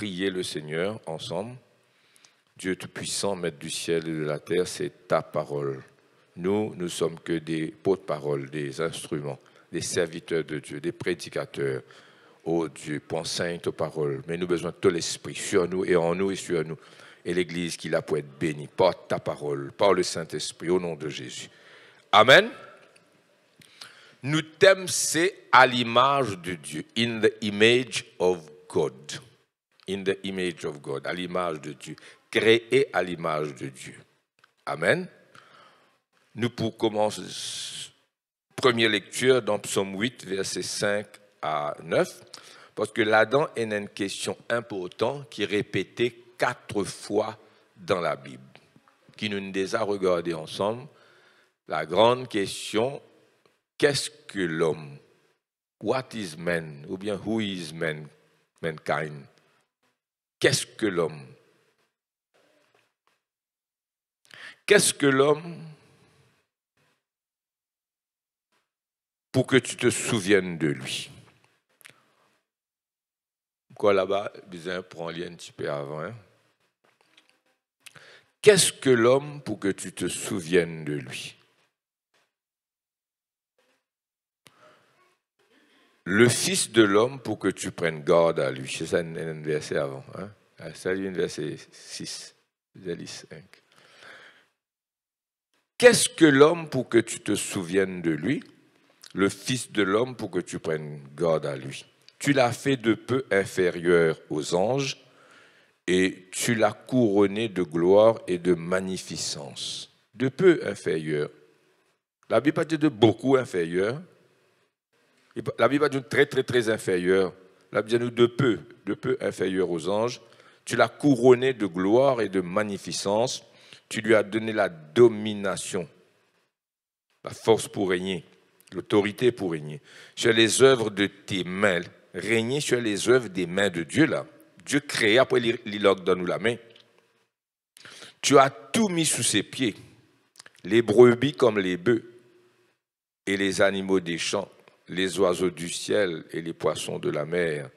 prier le Seigneur ensemble. Dieu Tout-Puissant, Maître du ciel et de la terre, c'est ta parole. Nous ne sommes que des porte-paroles, des instruments, des serviteurs de Dieu, des prédicateurs. Oh Dieu, enseigne ta parole. Mais nous avons besoin de ton esprit sur nous et en nous et sur nous. Et l'Église qui l'a pour être bénie par ta parole, par le Saint-Esprit, au nom de Jésus. Amen. Nous thème, c'est à l'image de Dieu. In the image of God. In the image of God. À l'image de Dieu. Créé à l'image de Dieu. Amen. Nous pour commencer, première lecture dans Psaume 8, versets 5 à 9, parce que là-dedans, il y a une question importante qui est répétée 4 fois dans la Bible, qui nous déjà regardé ensemble. La grande question, qu'est-ce que l'homme? What is man? Ou bien, who is man? Mankind. Qu'est-ce que l'homme? Qu'est-ce que l'homme pour que tu te souviennes de lui? Quoi là-bas, bien, prends-le un petit peu avant. Hein? Qu'est-ce que l'homme pour que tu te souviennes de lui? Le Fils de l'homme pour que tu prennes garde à lui. C'est ça un verset avant. Hein? Ça, c'est un verset 6. 5. Qu'est-ce que l'homme pour que tu te souviennes de lui? Le Fils de l'homme pour que tu prennes garde à lui. Tu l'as fait de peu inférieur aux anges et tu l'as couronné de gloire et de magnificence. De peu inférieur. La Bible pas dit de beaucoup inférieur. La Bible pas dit très, très, très inférieur. La Bible dit de peu inférieur aux anges. Tu l'as couronné de gloire et de magnificence. Tu lui as donné la domination, la force pour régner, l'autorité pour régner. Sur les œuvres de tes mains, régner sur les œuvres des mains de Dieu, là. Dieu crée, après il donne nous la main. Tu as tout mis sous ses pieds, les brebis comme les bœufs, et les animaux des champs, les oiseaux du ciel et les poissons de la mer,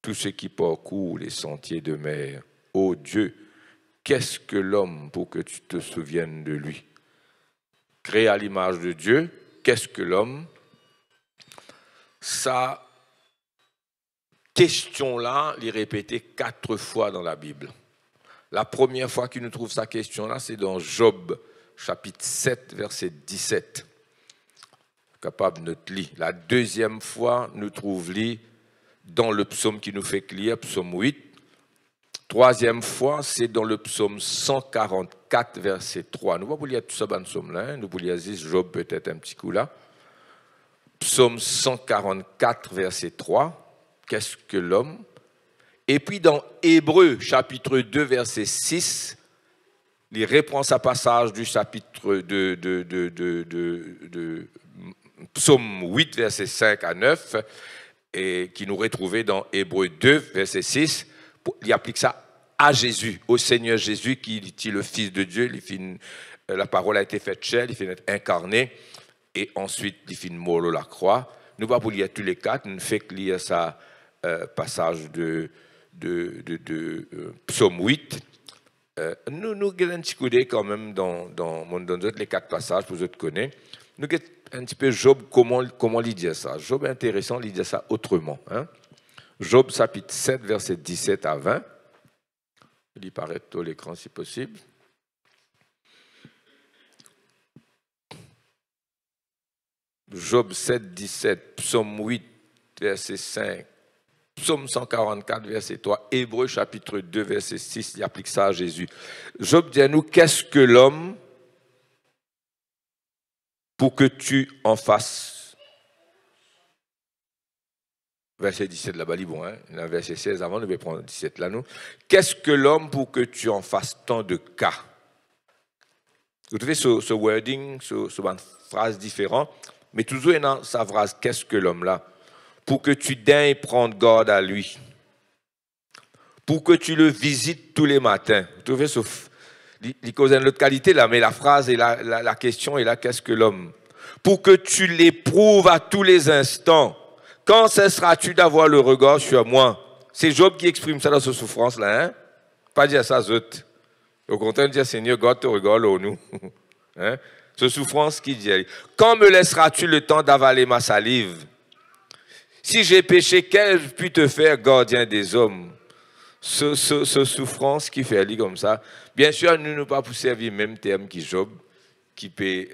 tous ceux qui parcourent les sentiers de mer. Ô Dieu, qu'est-ce que l'homme pour que tu te souviennes de lui? Créé à l'image de Dieu, qu'est-ce que l'homme? Sa question-là, il est répétée 4 fois dans la Bible. La première fois qu'il nous trouve sa question-là, c'est dans Job, chapitre 7, verset 17. Capable de notre lit. La deuxième fois, nous trouvons dans le psaume qui nous fait lire, psaume 8. Troisième fois, c'est dans le psaume 144, verset 3. Nous ne pouvons pas lire tout ça dans le psaume là. Nous pouvons lire Job peut-être un petit coup là. Psaume 144, verset 3. Qu'est-ce que l'homme? Et puis dans Hébreux, chapitre 2, verset 6, il reprend sa passage du chapitre de psaume 8, verset 5 à 9, et qui nous retrouvait dans Hébreux 2, verset 6. Il applique ça à Jésus, au Seigneur Jésus, qui est le Fils de Dieu. La parole a été faite chair, il fait incarné, et ensuite il fait mort à la croix. Nous ne pouvons pas lire tous les 4, nous ne faisons que lire ça passage de psaume 8. Nous avons un petit coup d'œil quand même dans les 4 passages, pour vous connaître. Nous avons un petit peu Job, comment il dit ça. Job est intéressant, il dit ça autrement. Hein? Job, chapitre 7, verset 17 à 20. Il y paraît tout l'écran si possible. Job 7, 17, psaume 8, verset 5, psaume 144, verset 3, Hébreux, chapitre 2, verset 6, il applique ça à Jésus. Job dit à nous, qu'est-ce que l'homme pour que tu en fasses? Verset 17 là-bas, il est bon, hein? Verset 16 avant, nous allons prendre 17 là, nous. Qu'est-ce que l'homme pour que tu en fasses tant de cas? Vous trouvez ce wording, ce phrase différente, mais toujours dans sa phrase, qu'est-ce que l'homme là? Pour que tu daignes prendre garde à lui. Pour que tu le visites tous les matins. Vous trouvez ce. Il cause une autre qualité là, mais la phrase et la question est là, qu'est-ce que l'homme? Pour que tu l'éprouves à tous les instants. Quand cesseras-tu d'avoir le regard sur moi? c'est Job qui exprime ça dans sa souffrance-là. Hein? Pas dire ça, zut. Au contraire, dire Seigneur, God te regarde au nous. Hein? Ce souffrance qui dit, quand me laisseras-tu le temps d'avaler ma salive? Si j'ai péché, quel puis te faire gardien des hommes? Ce souffrance qui fait aller comme ça. Bien sûr, nous ne pas pour servir le même terme que Job, qui peut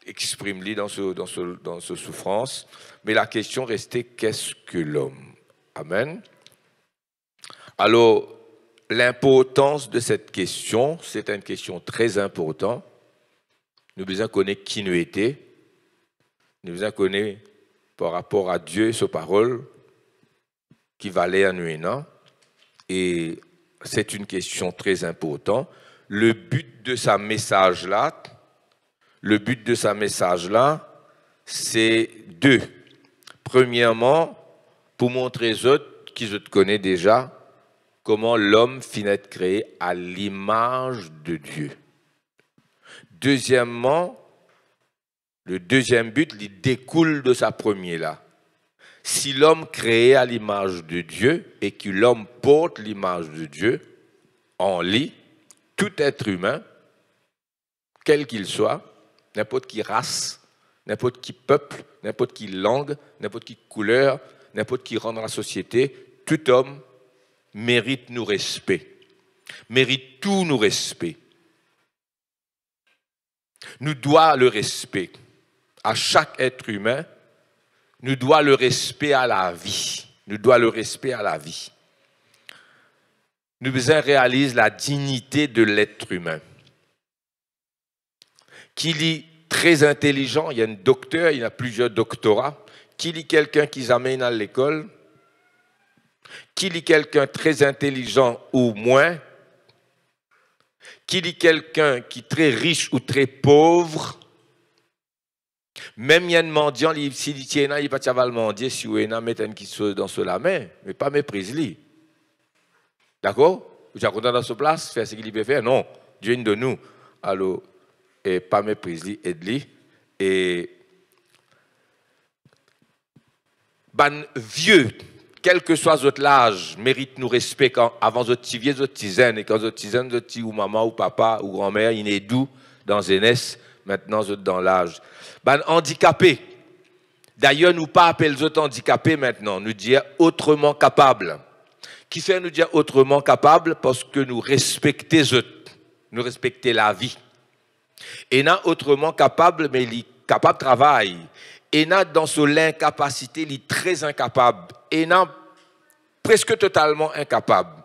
exprimer dans ce souffrance. Mais la question restait, qu'est-ce que l'homme? Amen. Alors, l'importance de cette question, c'est une question très importante. Nous devons connaître qui nous était. Nous devons connaître par rapport à Dieu et sa parole qui valait à nous. Non? Et c'est une question très importante. Le but de sa message-là, c'est deux. Premièrement, pour montrer aux autres, qui je te connais déjà, comment l'homme finit d'être créé à l'image de Dieu. Deuxièmement, le deuxième but, il découle de sa première là. Si l'homme créé à l'image de Dieu et que l'homme porte l'image de Dieu en lui, tout être humain, quel qu'il soit, n'importe qui race, n'importe qui peuple, n'importe qui langue, n'importe qui couleur, n'importe qui rang dans la société, tout homme mérite nos respects, mérite tout nos respects. Nous doit le respect à chaque être humain, nous doit le respect à la vie. Nous doit le respect à la vie. Nous devons réaliser la dignité de l'être humain. Qu'il est très intelligent, il y a un docteur, il y a plusieurs doctorats, qu'il est quelqu'un qui s'amène à l'école, qu'il est quelqu'un très intelligent ou moins, qu'il est quelqu'un qui est très riche ou très pauvre. Même il y a un mendiant, s'il dit il va pas le mendier si il y a un qui soit dans la main, mais pas méprise-lui. D'accord? Vous êtes content dans ce place, faire ce qu'il peut faire? Non, Dieu de nous. Alors, et pas méprise-lui, aide-lui. Et ban vieux, quel que soit votre âge, mérite nous respect quand avant votre petit vieux, votre tisane, et quand votre tisane, votre petit ou maman ou papa ou grand-mère, il est doux dans jeunesse, maintenant vous êtes dans l'âge. Ben handicapé. D'ailleurs, nous pas appeler les autres handicapés maintenant, nous dire autrement capable. Qui fait nous dire autrement capable? Parce que nous respectons les autres, nous respectons la vie. Et non autrement capable, mais il est capable de travail. Et non dans son incapacité, il est très incapable. Et non presque totalement incapable.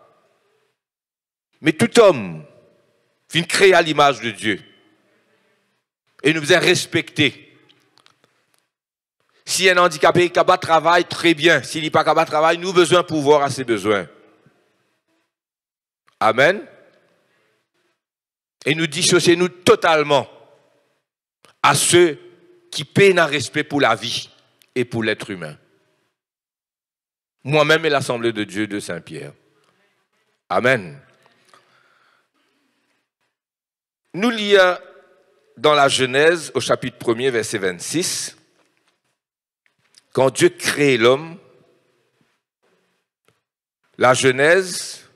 Mais tout homme finit créé à l'image de Dieu. Et nous devons respecter. Si un handicapé est capable de travailler, très bien. S'il n'est pas capable de travailler, nous avons besoin de pouvoir à ses besoins. Amen. Et nous dissocions-nous totalement à ceux qui peinent un respect pour la vie et pour l'être humain. Moi-même et l'Assemblée de Dieu de Saint-Pierre. Amen. Nous lisons dans la Genèse, au chapitre 1er, verset 26, quand Dieu crée l'homme, la Genèse,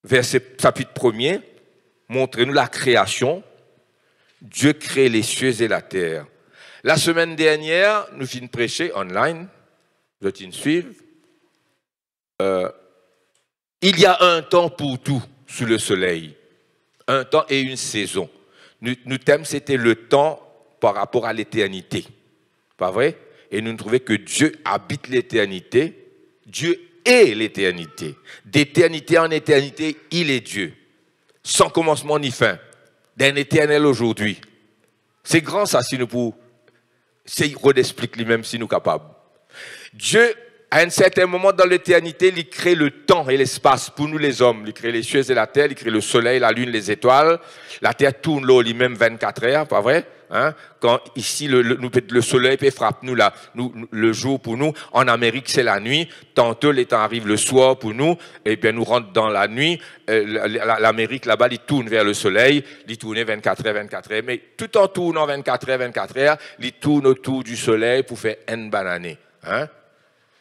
chapitre 1er, montre-nous la création. Dieu crée les cieux et la terre. La semaine dernière, nous finissons de prêcher online. Je t'y suivre. Il y a un temps pour tout sous le soleil. Un temps et une saison. Nous thème, c'était le temps par rapport à l'éternité. Pas vrai? Et nous trouvons que Dieu habite l'éternité. Dieu est l'éternité. D'éternité en éternité, il est Dieu. Sans commencement ni fin. D'un éternel aujourd'hui. C'est grand ça si nous pouvons. C'est redexplique lui-même si nous sommes capables. Dieu, à un certain moment dans l'éternité, il crée le temps et l'espace pour nous les hommes. Il crée les cieux et la terre, il crée le soleil, la lune, les étoiles. La terre tourne là, lui-même 24 heures, pas vrai? Hein? Quand ici, le soleil peut frapper nous, là, le jour pour nous. En Amérique, c'est la nuit. Tantôt, les temps arrivent le soir pour nous. Et bien, nous rentrons dans la nuit. L'Amérique, là-bas, il tourne vers le soleil. Il tourne 24 heures, 24 heures. Mais tout en tournant 24 heures, il tourne autour du soleil pour faire une banane. Hein?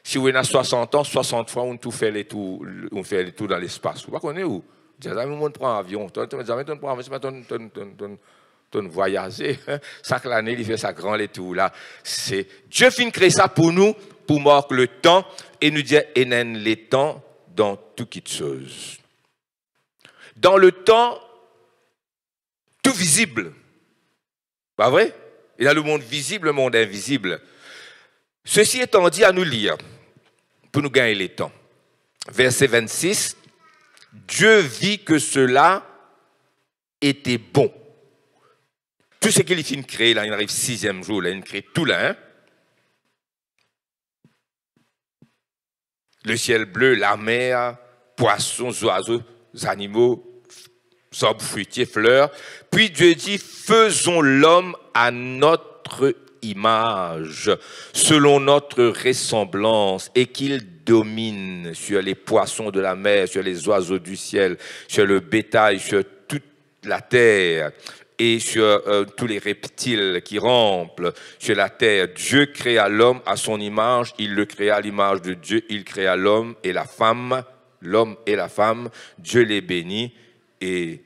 Si vous avez 60 ans, 60 fois, on fait les tours dans l'espace. Vous ne connaissez où? Des amis, on prend un avion. On prend un avion, on voyager. Chaque année, il fait sa grande les tours là. C'est Dieu fin créer ça pour nous, pour marquer le temps et nous dire et les temps dans toute chose. Dans le temps, tout visible. Pas vrai? Il y a le monde visible, le monde invisible. Ceci étant dit, à nous lire, pour nous gagner les temps. Verset 26, Dieu vit que cela était bon. Tout ce qu'il finit de créer, là, il arrive 6e jour, là, il crée tout là. Hein? Le ciel bleu, la mer, poissons, oiseaux, animaux, arbres fruitiers, fleurs. Puis Dieu dit, faisons l'homme à notre image, selon notre ressemblance, et qu'il domine sur les poissons de la mer, sur les oiseaux du ciel, sur le bétail, sur toute la terre, et sur tous les reptiles qui rampent sur la terre. Dieu créa l'homme à son image, il le créa à l'image de Dieu, il créa l'homme et la femme, Dieu les bénit, et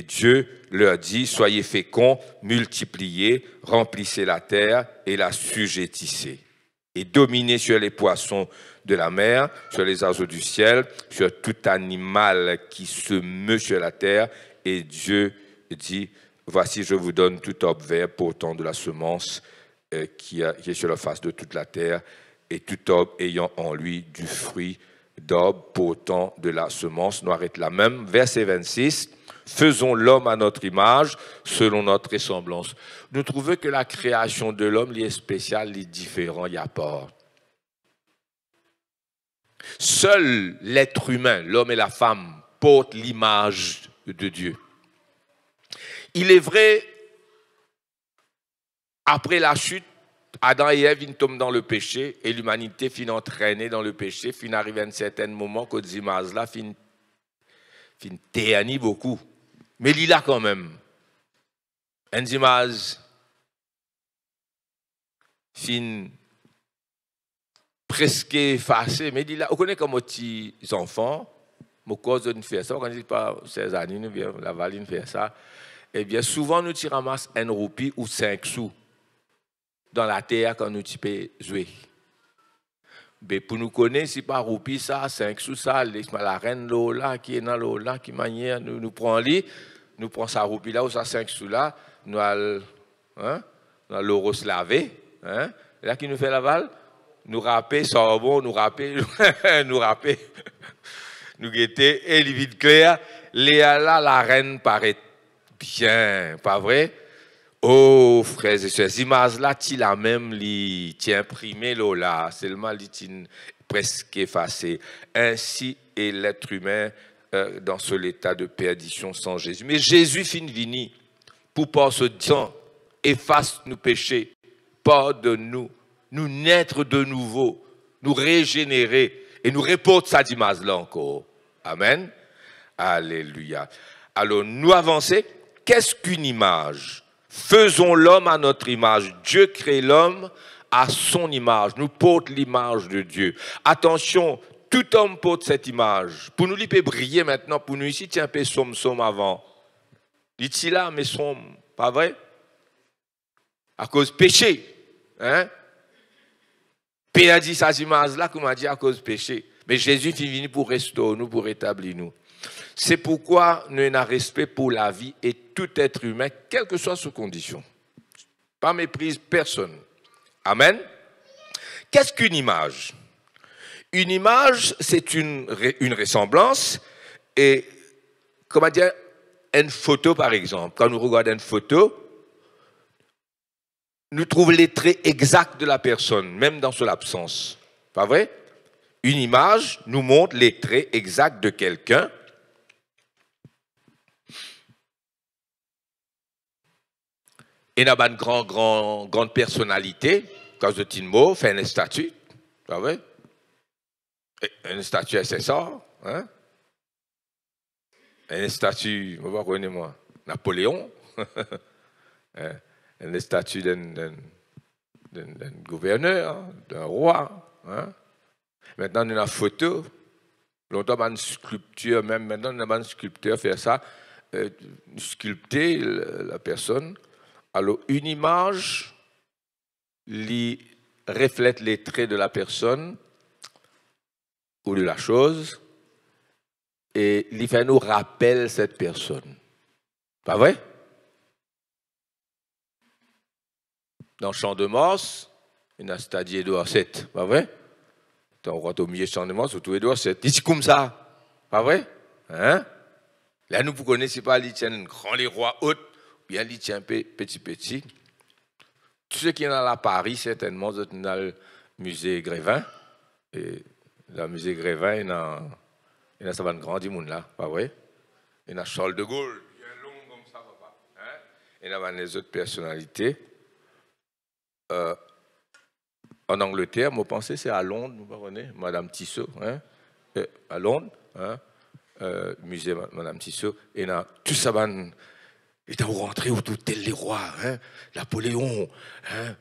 Dieu leur dit, soyez féconds, multipliez, remplissez la terre et la sujettissez. Et dominez sur les poissons de la mer, sur les oiseaux du ciel, sur tout animal qui se meut sur la terre. Et Dieu dit, voici je vous donne tout arbre vert portant de la semence qui est sur la face de toute la terre, et tout arbre ayant en lui du fruit d'arbre portant de la semence. Nous arrêtons là même. Verset 26, faisons l'homme à notre image, selon notre ressemblance. Nous trouvons que la création de l'homme est spéciale, est différente, il n'y a pas. Seul l'être humain, l'homme et la femme, portent l'image de Dieu. Il est vrai, après la chute, Adam et Ève tombent dans le péché et l'humanité finit entraînée dans le péché, finit arriver à un certain moment que l'image là finit ternir beaucoup. Mais il a quand même une image fin presque effacée, mais il a, on connaît comme petits enfants, mon cause de faire ça, quand je dis pas 16 années, nous bien la valine faire ça. Eh bien, souvent, nous ramassons un roupie ou 5 sous dans la terre quand nous payons jouer. Mais pour nous connaître, si pas roupie ça, 5 sous ça, la reine là qui est dans l'eau là, qui manière, nous prend lit, nous prend sa roupie là ou sa 5 sous là, nous allons l'euro se laver, hein, et là qui nous fait l'aval, nous râper, savon, nous râper, nous râper, nous guetter, et les vides clairs, là, la reine paraît bien, pas vrai? Oh, frères et sœurs, images là, tu la même, tu imprimé là, seulement li presque effacé. Ainsi est l'être humain dans ce état de perdition sans Jésus. Mais Jésus finit vini pour par ce temps efface nos péchés, pardonne-nous, nous naître de nouveau, nous régénérer et nous reporte sa image là encore. Amen. Alléluia. Alors, nous avancer. Qu'est-ce qu'une image? Faisons l'homme à notre image. Dieu crée l'homme à son image. Nous porte l'image de Dieu. Attention, tout homme porte cette image. Pour nous, il peut briller maintenant. Pour nous, ici, tiens un peu somme avant. Il est là, mais somme. Pas vrai? À cause péché. Hein? Pierre a dit sa image là, comme a dit à cause péché. Mais Jésus est venu pour restaurer nous, pour rétablir nous. C'est pourquoi nous avons respect pour la vie et tout être humain, quelle que soit ses conditions. Pas méprise personne. Amen. Qu'est-ce qu'une image? Une image, c'est une ressemblance. Et, comment dire, une photo par exemple. Quand nous regardons une photo, nous trouvons les traits exacts de la personne, même dans son absence. Pas vrai? Une image nous montre les traits exacts de quelqu'un. Et n'a pas une grande personnalité, quand je dis mot, fait une statue, pas vrai? Une statue, c'est ça, hein? Une statue, je ne connais moi, Napoléon, une statue d'un gouverneur, d'un roi, Hein? Maintenant, on a une photo. Longtemps, on a une sculpture, même maintenant, on a un sculpteur fait ça, sculpter la personne. Alors, une image reflète les traits de la personne ou de la chose et il fait nous rappelle cette personne. Pas vrai? Dans Champ de Mars, il y a un stade Édouard VII, pas vrai? Dans au milieu de Champ de Mars, surtout Édouard VII. Il dit comme ça, pas vrai? Hein? Là, nous ne connaissons pas, il tient un grand les rois hautes, bien il tient petit. Tous ceux qui sont à Paris, certainement, sont dans le musée Grévin. Et le musée Grévin, il y a ça va grand monde là, pas vrai? Il y a Charles de Gaulle, bien long comme ça, papa. Hein? Il y a les autres personnalités. En Angleterre, moi, pensez, c'est à Londres, vous comprenez, Madame Tissot, hein? À Londres, hein? Musée Madame Tissot, et là, tout ça va. Et t'as rentré autour de les rois, hein? Napoléon, hein?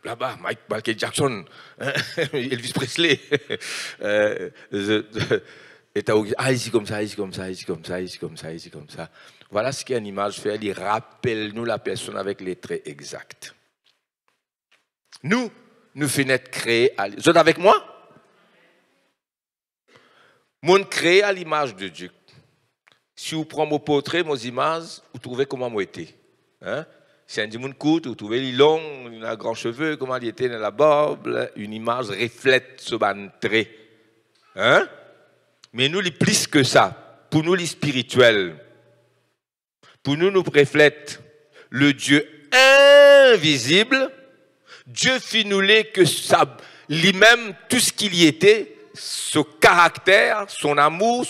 Là-bas, Michael Jackson, hein? Elvis Presley. Et t'as ici comme ça, ici comme ça, ici comme ça, ici comme ça, ici comme ça. Voilà ce qu'une image fait, il rappelle-nous la personne avec les traits exacts. Nous faisons être créés. Vous êtes avec moi? Nous créé à l'image de Dieu. Si vous prenez mon portrait, mon image, vous trouvez comment moi était. Hein? Si un monde court, vous trouvez les longs, il a grand cheveux, comment il était dans la barbe, une image reflète ce ban trait. Hein? Mais nous, les plus que ça, pour nous, les spirituels, pour nous reflète le Dieu invisible. Dieu fit nous que ça, lui-même, tout ce qu'il y était, son caractère, son amour,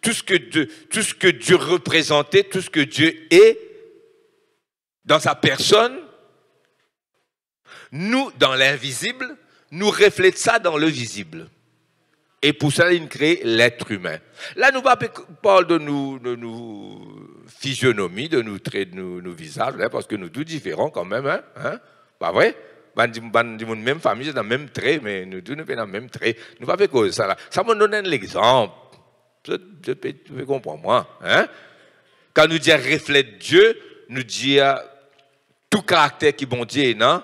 tout ce que Dieu représentait, tout ce que Dieu est dans sa personne, nous, dans l'invisible, nous reflète ça dans le visible. Et pour ça, il crée l'être humain. Là, nous parlons de nous physionomie, de nos traits, de nos visages, là, parce que nous tous différents quand même, hein? Pas vrai? Nous même famille, c'est dans le même trait, mais nous tous nous faisons dans le même trait. Nous pas fait cause ça là. Ça me donne l'exemple. Je peux comprendre moi, hein? Quand nous disons reflète Dieu, nous disons tout caractère qui bon Dieu, non?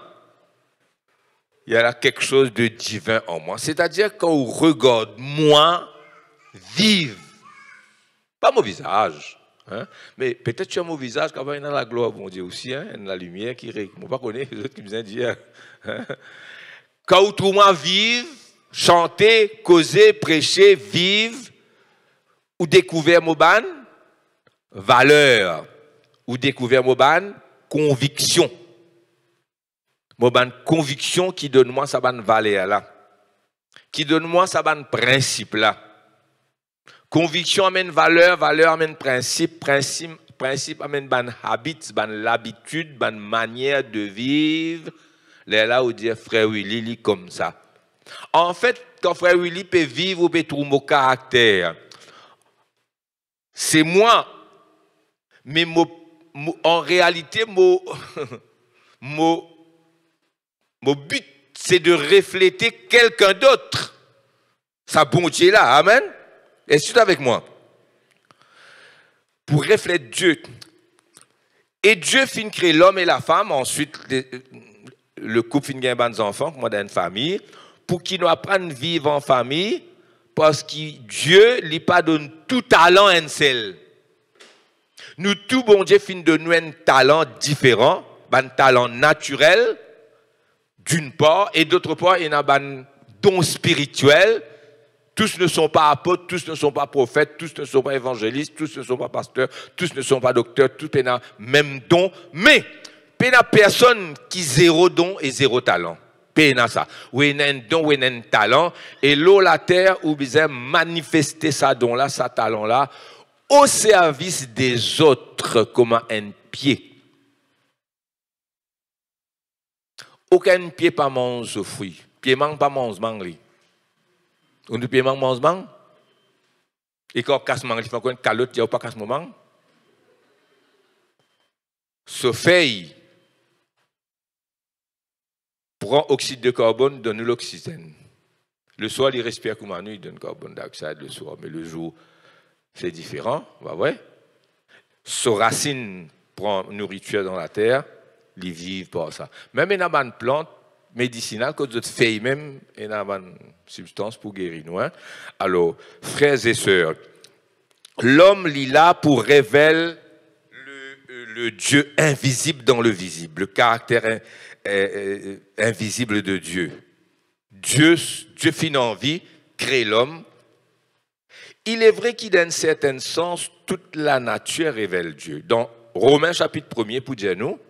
Il y a là quelque chose de divin en moi. C'est-à-dire quand on regarde moi vivre, pas mon visage, hein? Mais peut-être tu as mon visage quand il y a la gloire, bon Dieu aussi, hein? La lumière qui ne pas connaître les autres qui me disent, hein? Quand on trouve moi vivre, chanter, causer, prêcher, vivre, ou découvert mon ban, valeur, ou découvert mon ban, conviction. Mon ban conviction qui donne moi sa ban valeur là. Qui donne moi sa ban principe là. Conviction amène valeur, valeur amène principe, principe amène ban habit, ban l'habitude, ban manière de vivre. Là où dit frère Willy lit comme ça. En fait, quand frère Willy peut vivre ou peut trouver mon caractère, c'est moi. Mais en réalité, mon but, c'est de refléter quelqu'un d'autre. Ça bon Dieu là, amen. Est-ce que tu es avec moi? Pour refléter Dieu. Et Dieu finit créer l'homme et la femme, ensuite le couple finit gagner des enfants, comme dans une famille, pour qu'ils nous apprennent à vivre en famille, parce que Dieu lui pas donne tout talent à un seul. Nous, tout bon Dieu finit de nous un talent différent, un talent naturel, d'une part, et d'autre part, il y a un don spirituel. Tous ne sont pas apôtres, tous ne sont pas prophètes, tous ne sont pas évangélistes, tous ne sont pas pasteurs, tous ne sont pas docteurs, tous n'ont même don, mais il n'y a personne qui zéro don et zéro talent. Il y a ça. Ou il y a un don, ou il y a un talent, et l'eau, la terre, ou besoin manifester sa don-là, sa talent-là, au service des autres comme un pied. Aucun pied pas mange ce fruit. Pied mange pas mange mangli. On dit pied mange mang. Et quand casse mangli, il faut qu'on calotte, il y a pas casse mang. Ce feuille prend oxyde de carbone, donne l'oxygène. Le soir, il respire comme un nuit, il donne carbon dioxyde le soir, mais le jour, c'est différent, bah ouais. Son racine prend nourriture dans la terre, ils vivent par ça. Même une plante médicinale, quand vous faites même une substance pour guérir nous. Hein? Alors, frères et sœurs, l'homme, il est là pour révéler le Dieu invisible dans le visible, le caractère invisible de Dieu. Dieu fin envie, crée l'homme. Il est vrai qu'il, dans un certain sens, toute la nature révèle Dieu. Dans Romains chapitre 1er, pour dire nous,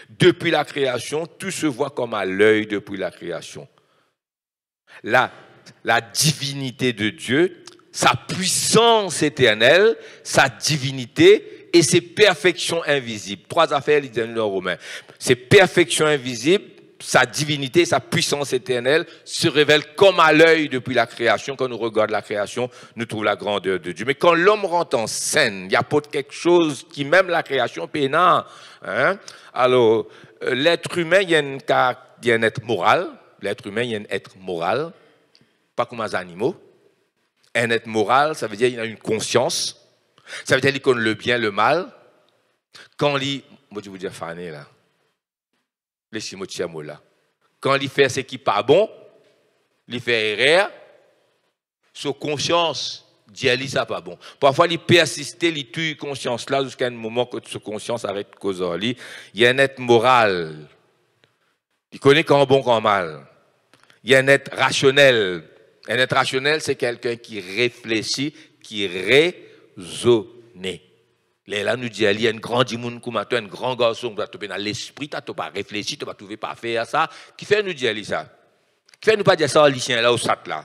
depuis la création, tout se voit comme à l'œil depuis la création. La divinité de Dieu, sa puissance éternelle, sa divinité et ses perfections invisibles. Trois affaires, il dit dans Romains. Ses perfections invisibles, sa divinité, sa puissance éternelle se révèlent comme à l'œil depuis la création. Quand nous regardons la création, nous trouvons la grandeur de Dieu. Mais quand l'homme rentre en scène, il apporte quelque chose qui même la création pénale. Hein? Alors, l'être humain, il y a un être moral. L'être humain, il y a un être moral, pas comme les animaux. Un être moral, ça veut dire qu'il a une conscience. Ça veut dire qu'il connaît le bien, le mal. Quand il... Moi, je vous dis, fané là. Laissez-moi dire là. Quand il fait ce qui n'est pas bon, il fait erreur, sa conscience dit ça pas bon. Parfois, il persiste, il tue conscience là jusqu'à un moment que sa conscience arrête de causer. Il y a un être moral. Il connaît quand bon, quand mal. Il y a un être rationnel. Un être rationnel, c'est quelqu'un qui réfléchit, qui raisonne. Là, nous dit, il y a un grand dimoun comme toi, un grand garçon, tu as l'esprit, tu n'as pas réfléchi, tu n'as pas pas faire ça. Qui fait nous dire ça? Qui fait nous pas dire ça au lycéen là, au sat là?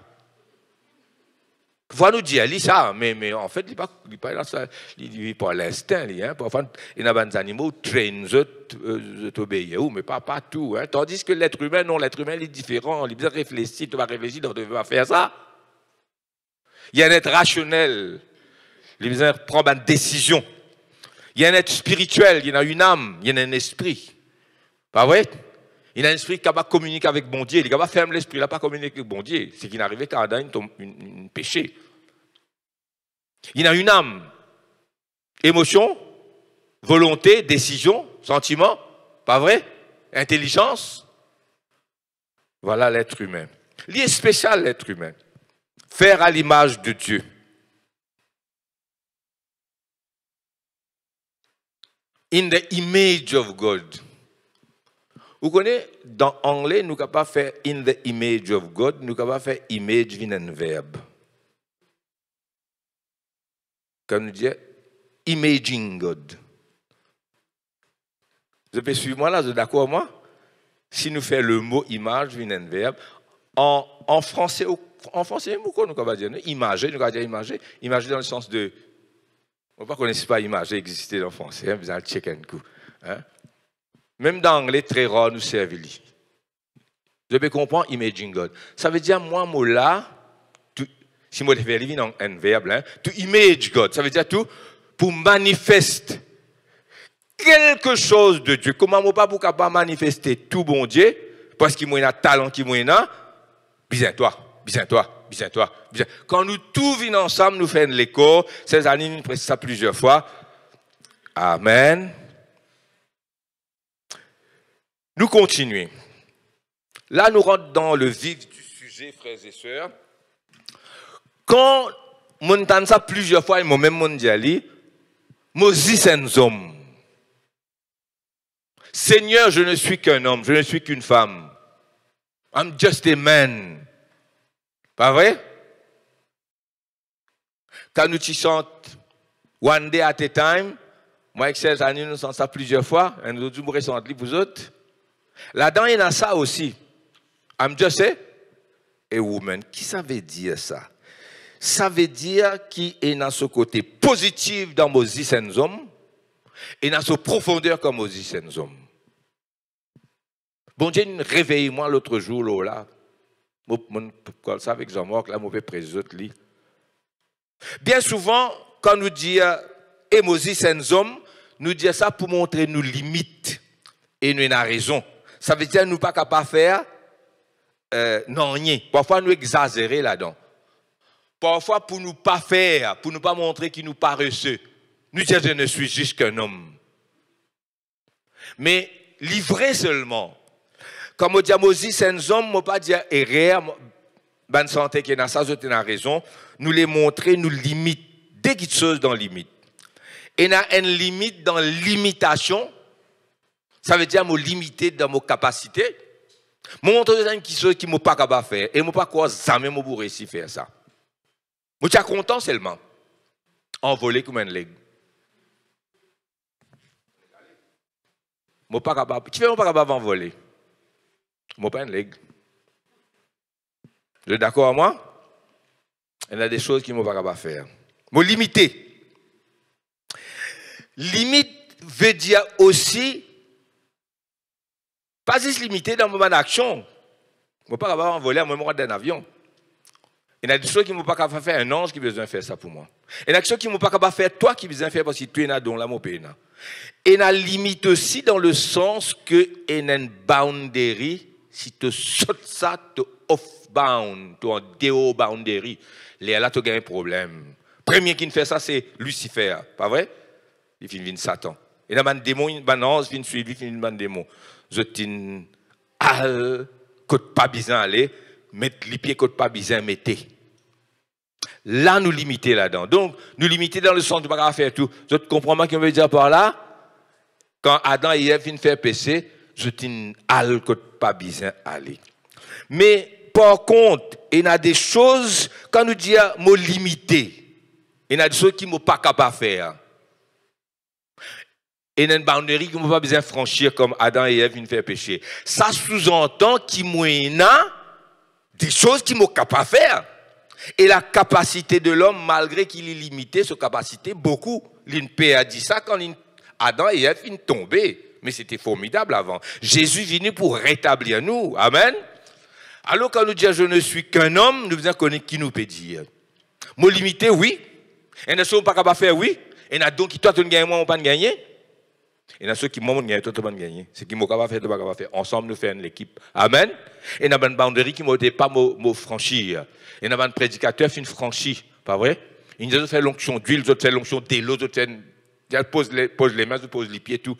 Faut nous dire ça, mais en fait, il n'est pas dans ça, il vit par l'instinct. Hein. Parfois, il y a des animaux qui traînent, obéir, mais pas tout. Hein. Tandis que l'être humain, non, l'être humain, il est différent. Il est bien réfléchi, tu vas réfléchir, tu ne vas pas faire ça. Il y a un être rationnel, il est besoin de prendre une décision. Il y a un être spirituel, il y a une âme, il y a un esprit. Pas vrai? Il y a un esprit qui va communiquer avec bon Dieu. Il ne va pas fermer l'esprit, il n'a pas communiqué avec bon Dieu. C'est qu'il n'arrivait qu'à un péché. Il y a une âme, émotion, volonté, décision, sentiment. Pas vrai? Intelligence. Voilà l'être humain. Il est spécial, l'être humain. Faire à l'image de Dieu. In the image of God. Vous connaissez, dans l'anglais, nous ne pouvons pas faire in the image of God, nous ne pouvons pas faire image in un verbe. Comme nous dit, imaging God. Vous pouvez suivre moi là, vous êtes d'accord avec moi? Si nous faisons le mot image in un verbe, en français, pourquoi nous pouvons dire imager, nous pouvons dire imager, imager dans le sens de. On ne connaît pas image, ça existe en français, hein, vous allez checker un coup. Hein? Même dans l'anglais, très rare, nous servons. Vous devez comprendre imaging God. Ça veut dire, moi, là, si moi, je fais un verbe, hein, to image God, ça veut dire tout pour manifester quelque chose de Dieu. Comment moi, pas pour capable manifester tout bon Dieu, parce qu'il y a un talent qui y a, toi. Quand nous tous venons ensemble, nous faisons l'écho. Ces années, nous précisons ça plusieurs fois. Amen. Nous continuons. Là, nous rentrons dans le vif du sujet, frères et sœurs. Quand nous entendons ça plusieurs fois, et moi-même, je dis, Moses est un homme. Seigneur, je ne suis qu'un homme, je ne suis qu'une femme. I'm just a man. Pas vrai? Quand nous chantons One Day at a Time, moi et ces années, nous chantons ça plusieurs fois, et nous nous ressentons pour vous autres. Là-dedans, il y a ça aussi. I'm just a woman. Qui ça veut dire ça? Ça veut dire qu'il est dans ce côté positif dans Moses et un homme, et dans ce profondeur comme Moses et un homme. Bon Dieu, réveille-moi l'autre jour, là. Ça avec Jean-Marc, là, mauvais président. Bien souvent, quand nous disons et Moses et un homme, nous disons ça pour montrer nos limites. Et nous avons raison. Ça veut dire que nous ne sommes pas capables de faire non rien. Parfois, nous exagérer là-dedans. Parfois, pour nous pas faire, pour nous pas montrer qu'il nous paresseux, nous disons, je ne suis juste qu'un homme. Mais livré seulement. Comme on dit à Moïse, c'est un homme, on ne pas dire errer, bonne santé qui est dans ça, je t'ai raison. Nous les montrer, nous limite, dès qu'il y a chose dans limite. Et il y a une limite dans l'imitation. Ça veut dire me limiter dans mes capacités. Je montre quelque chose qui ne m'a pas capable de faire. Et je ne pas quoi jamais je pourrais réussir à faire ça. Je suis content seulement. Envoler comme un leg. Je ne suis pas capable. Tu fais pas capable d'envoler. Je ne suis pas un leg. Vous êtes d'accord avec moi? Il y a des choses qui ne sont pas capable de faire. Je me limiter. Limite veut dire aussi pas juste limité dans mon action. Je ne peux pas avoir envolé à moi d'un avion. Il y a des choses qui ne m'ont pas capable de faire un ange qui a besoin de faire ça pour moi. Il y a des choses qui ne m'ont pas capable de faire toi qui as besoin de faire parce que tu es là dans la mon pays. Et il y a limite aussi dans le sens que il y a une boundary. Si tu sautes ça, tu es off-bound, tu es en déo-boundary. Là, tu as un problème. Le premier qui fait ça, c'est Lucifer. Pas vrai? Il finit Satan. Et là, un démon, un ange, il finit un démon. Je t'in al, côte pas besoin aller, mettre les pieds côte pas besoin mettez. Là, nous limiter là-dedans. Donc, nous limiter dans le sens de pas faire tout. Je comprends pas ce qu'on veut dire par là. Quand Adam et Ève viennent faire péché, je t'in al, côte pas besoin aller. Mais, par contre, il y a des choses, quand nous disons me limiter, il y a des choses qui ne sont pas capables de faire. Et il y a une boundary qui ne peut pas besoin de franchir comme Adam et Ève viennent faire péché. Ça sous-entend qu'il y a des choses qu'il n'est capable de faire. Et la capacité de l'homme, malgré qu'il est limité, sa capacité, beaucoup. L'INPE a dit ça quand Adam et Ève viennent tomber. Mais c'était formidable avant. Jésus est venu pour rétablir nous. Amen. Alors quand nous disons je ne suis qu'un homme, nous devons connaître qui nous peut dire. Me limiter, oui. Et il y a des choses qu'on n'est pas capable de faire, oui. Et il y a donc qui toi, tu ne gagnes, moi, on ne peut pas gagner. Il y a ceux qui m'ont gagné, toi, tu ne peux pas gagner. C'est qui m'ont capable de faire, tu ne peux pas faire. Ensemble, nous faisons l'équipe. Amen. Et il y a une boundary qui ne pas franchir. Et il y a un prédicateur qui franchit. Pas vrai? Ils ont fait l'onction d'huile, ils ont fait l'onction d'élo, ils ont fait. Ils posent les mains, ils posent les pieds, tout.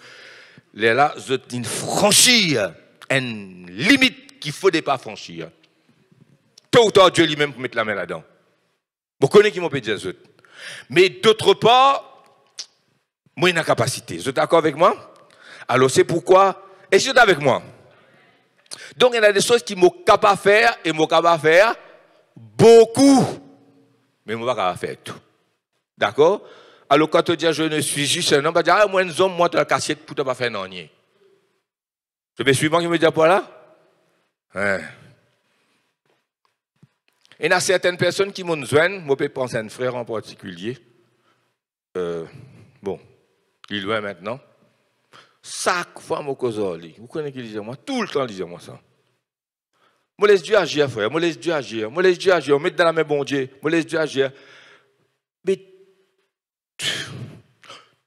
Là, ils ont franchir une limite qu'il ne faut pas franchir. Tôt ou tard, Dieu lui-même pour mettre la main là-dedans. Vous connaissez qui m'ont dit ça. Mais d'autre part, moi, j'ai une capacité. Vous êtes d'accord avec moi? Alors, c'est pourquoi. Et vous êtes avec moi? Donc, il y a des choses qui sont capables de faire et sont capables de faire beaucoup. Mais je ne suis pas capable de faire tout. D'accord? Alors, quand tu dis je ne suis juste un homme, tu dis ah, moi, un homme, moi, tu as la cassette pour ne pas faire non. C'est le suivant qui me dit pour là? Hein? Il y a certaines personnes qui m'ont besoin, moi, je pense à un frère en particulier. Bon. Il est loin maintenant. Chaque fois, je cause vous connaissez qui dit moi? Tout le temps, il dit moi ça. Je laisse Dieu agir, frère. Je laisse Dieu agir. Je laisse Dieu agir. Je mets dans la main, bon Dieu. Je laisse Dieu agir. Mais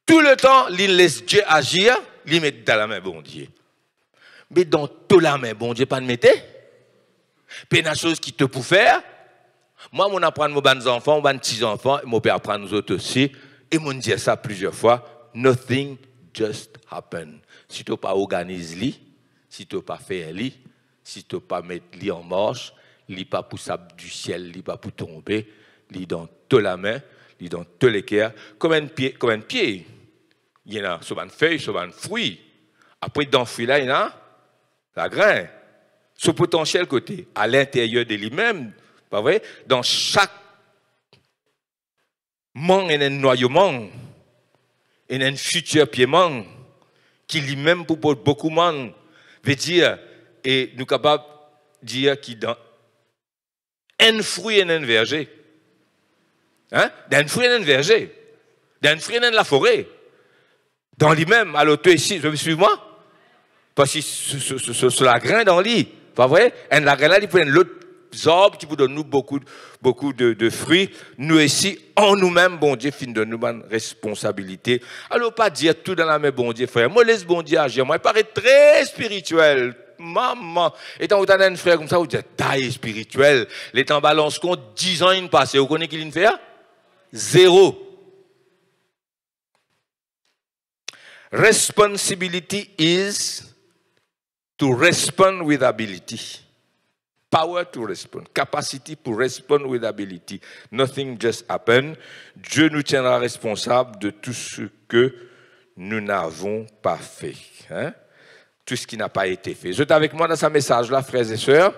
tout le temps, il laisse Dieu agir. Il met dans la main, bon Dieu. Mais dans toute la main, bon Dieu, pas de mettre. Puis il y a des choses qui te peuvent faire. Moi, je apprends mes bons enfants, mes petits enfants, et je peux apprendre nous autres aussi. Et je dis ça plusieurs fois. Nothing just happen. Si tu n'as pas organisé, si tu n'as pas fait, si tu n'as pas mis en marche, il n'est pas pour ça du ciel, il n'est pas pour tomber, il est dans toute la main, il est dans tous les cœurs, comme un pied. Il y en a sur une feuille, sur un fruit. Après, dans le fruit là, il y a la grain. Ce potentiel côté, à l'intérieur de lui-même, pas vrai? Dans chaque manque, il y a un noyaument. Il y a un futur piement qui lui-même pour beaucoup de monde veut dire, et nous sommes capables de dire qu'il dans un fruit et un verger. Hein? Dans un fruit et un verger. Dans un fruit et la forêt. Dans lui-même, à l'auto ici, vous me suivez moi? Parce que c'est la grain dans lui. Pas vrai? Et la grain là, il prend l'autre arbres qui vous donnent nous beaucoup de fruits. Nous ici, en nous-mêmes, bon Dieu, fin de nous une responsabilité. Alors, pas dire tout dans la main, bon Dieu, frère. Moi, laisse bon Dieu agir. Moi, il paraît très spirituel. maman. Et quand vous avez un frère comme ça, vous dites taille spirituelle. Les temps balance compte 10 ans il passe. Vous connaissez qui il fait? Zéro. Responsibility is to respond with ability. Power to respond. Capacity to respond with ability. Nothing just happened. Dieu nous tiendra responsables de tout ce que nous n'avons pas fait. Hein? Tout ce qui n'a pas été fait. Vous êtes avec moi dans ce message-là, frères et sœurs?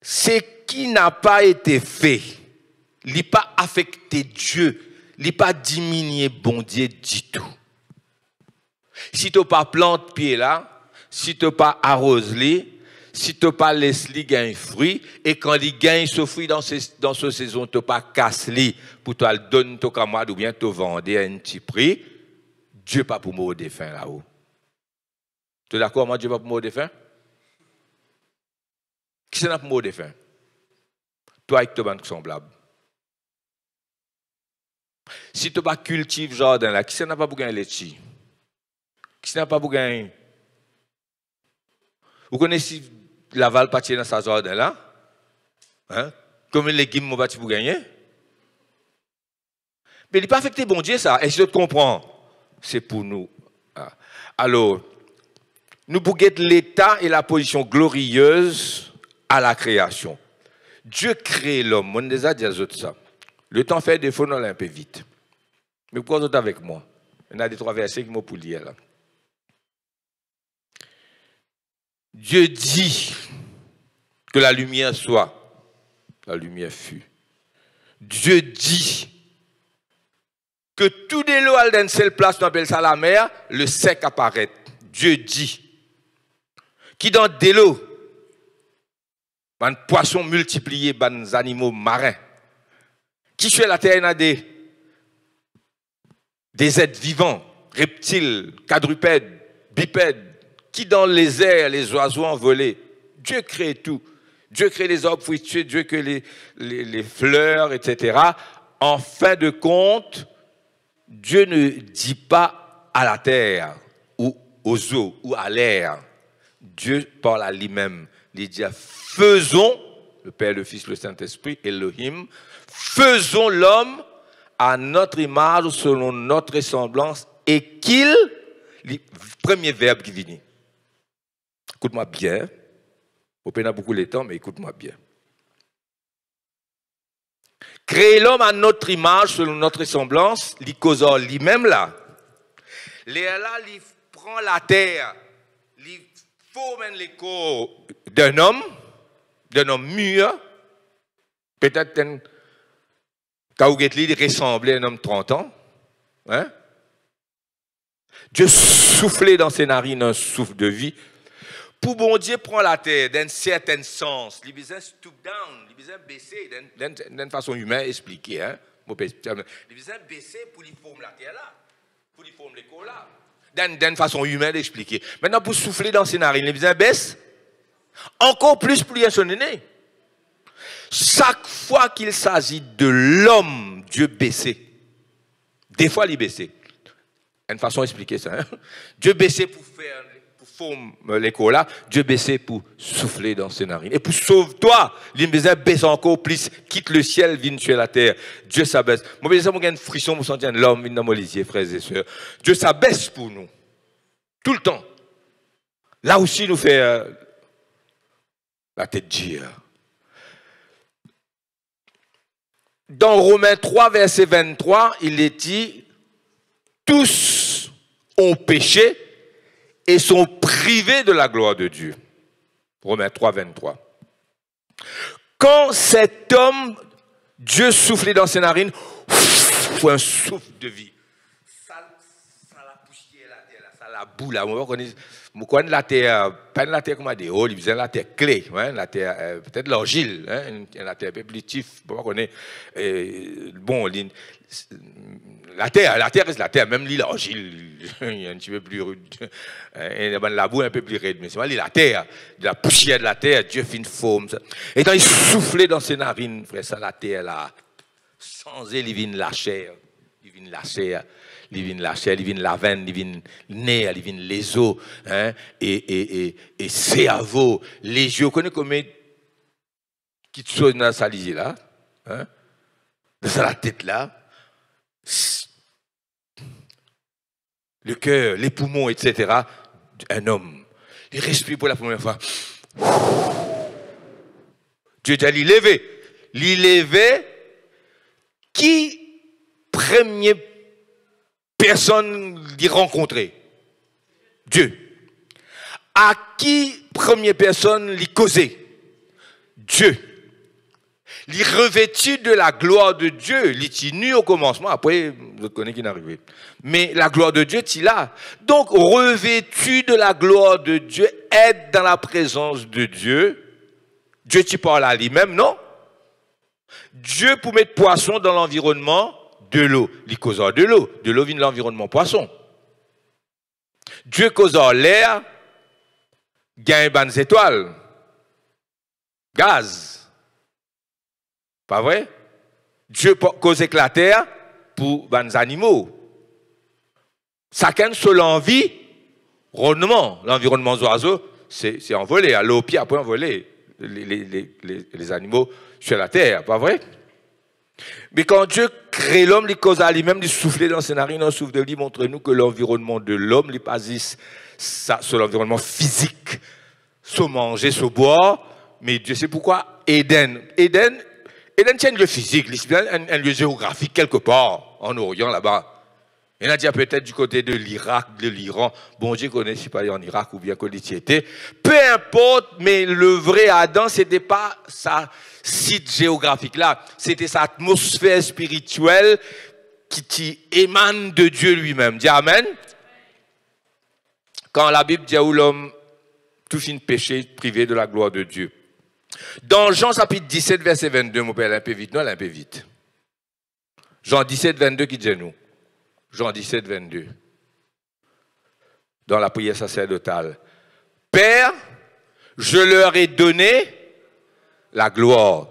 Ce qui n'a pas été fait, il n'a pas affecté Dieu, il n'a pas diminué bon Dieu du tout. Si tu n'as pas planté pied là, si tu n'as pas arrosé, si tu n'as pas laissé gagner fruit, et quand il gagne ce fruit dans ce saison, tu n'as pas cassé pour te le donner ton camarade ou bien te vendre à un petit prix, Dieu pas pour mourir de faim là-haut. Tu es d'accord, moi, Dieu pas pour mourir de faim? Qui c'est pour mourir de faim? Toi avec ton semblable. Si tu n'as pas cultivé le jardin là, qui c'est pas pour gagner les petits? Qui c'est pas pour gagner? Vous connaissez la Val Pâtier dans sa jardin là? Hein? Combien de légumes mon bâti pour gagner? Mais il n'est pas affecté, bon Dieu, ça. Et si tu comprends, c'est pour nous. Alors, nous bouguons l'état et la position glorieuse à la création. Dieu crée l'homme. On déjà dit ça. Le temps fait défaut, on l'a un peu vite. Mais pourquoi vous êtes avec moi? Il y a des 3 versets qui m'ont pour lire là. Dieu dit que la lumière soit. La lumière fut. Dieu dit que tout de l'eau à une seule place, on appelle ça la mer, le sec apparaît. Dieu dit. Qui dans de l'eau, des poissons multipliés, des animaux marins. Qui sur la terre, il y a des êtres vivants, reptiles, quadrupèdes, bipèdes. Qui dans les airs, les oiseaux envolés. Dieu crée tout. Dieu crée les arbres fruitiers, Dieu crée les fleurs, etc. En fin de compte, Dieu ne dit pas à la terre, ou aux eaux, ou à l'air. Dieu parle à lui-même. Il dit, faisons, le Père, le Fils, le Saint-Esprit, Elohim, faisons l'homme à notre image, selon notre ressemblance, et qu'il, le premier verbe qui vient. Écoute-moi bien. On n'a beaucoup de temps, mais écoute-moi bien. Créer l'homme à notre image, selon notre ressemblance, il cause lui-même là. Là, il prend la terre, il forme les corps d'un homme mûr, peut-être quand il ressemblait à un homme de 30 ans. Hein? Dieu soufflait dans ses narines un souffle de vie. Pour bon Dieu prend la terre d'un certain sens, il besoin stoop down, il besoin baisser d'une façon humaine expliquée, hein. Il besoin baisser pour lui former la terre là, pour lui former l'école là, d'une façon humaine expliquée. Maintenant pour souffler dans ses narines, il besoin baisse, encore plus pour lui sonner. Chaque fois qu'il s'agit de l'homme, Dieu baissait. Des fois il baissait. Une façon expliquée ça, hein? Dieu baissait pour faire forme l'écho là, Dieu baissait pour souffler dans ses narines. Et pour sauve-toi, il baisse encore plus, quitte le ciel, vienne sur la terre. Dieu s'abaisse. Moi, je j'ai une frisson pour sentir l'homme dans mon lisier, frères et sœurs. Dieu s'abaisse pour nous. Tout le temps. Là aussi, nous fait la tête dire. Dans Romains 3, verset 23, il est dit, tous ont péché et sont privés de la gloire de Dieu. Romains 3, 23. Quand cet homme, Dieu soufflait dans ses narines, un souffle de vie. Ça la poussière la terre, ça la boue là. On connaît la terre, pas la terre comme des hauts, il faisait la terre clé, hein, la terre, peut-être l'argile, hein, la terre un peu plus tif, on connaît. Bon, la terre reste la terre, même l'argile, il est un petit peu plus rude. La boue un peu plus raide, mais c'est la terre, de la poussière de la terre, Dieu fait une forme. Ça. Et quand il soufflait dans ses narines, frère, ça, la terre là, sans élivine la chair, Il vient la chair, il vient la chair, il vient la veine, il vient le nerf, il vient les os, hein, et cerveau, les yeux. Vous connaissez combien qui te sont dans sa lisier là, hein, dans la tête là, le cœur, les poumons, etc. Un homme, il respire pour la première fois. Dieu dit, l'y lever, qui première personne l'y rencontrer? Dieu. À qui première personne l'y causer? Dieu. L'y revêtu de la gloire de Dieu, l'y nu au commencement, après, vous connaissez qui n'est arrivé. Mais la gloire de Dieu, tu là. Donc, revêtu de la gloire de Dieu, être dans la présence de Dieu. Dieu, tu parles à lui-même, non? Dieu, pour mettre poisson dans l'environnement de l'eau. Il cause de l'eau. De l'eau vient de l'environnement poisson. Dieu cause l'air, gagne des étoiles. Gaz. Pas vrai? Dieu cause la terre pour les animaux. Chacun seul envie, rendement. L'environnement des oiseaux, c'est envolé. À l'eau, puis après envolé. Les animaux sur la terre, pas vrai? Mais quand Dieu crée l'homme, il cause à lui-même, il souffle dans ses narines, un souffle de lui, montre-nous que l'environnement de l'homme, il passe sur l'environnement physique, se manger, se boire. Mais Dieu sait pourquoi Éden tient un lieu physique, un lieu géographique quelque part, en Orient là-bas. Il a dit peut-être du côté de l'Irak, de l'Iran. Bon, Dieu connaît, si pas en Irak ou bien qu'on y était. Peu importe, mais le vrai Adam, c'était pas sa site géographique là. C'était sa atmosphère spirituelle qui émane de Dieu lui-même. Dis Amen. Quand la Bible dit où l'homme touche un péché privé de la gloire de Dieu. Dans Jean chapitre 17, verset 22, mon père, un peu vite, non, un peu vite. Jean 17, 22 qui dit nous. Jean 17, 22. Dans la prière sacerdotale. Père, je leur ai donné la gloire.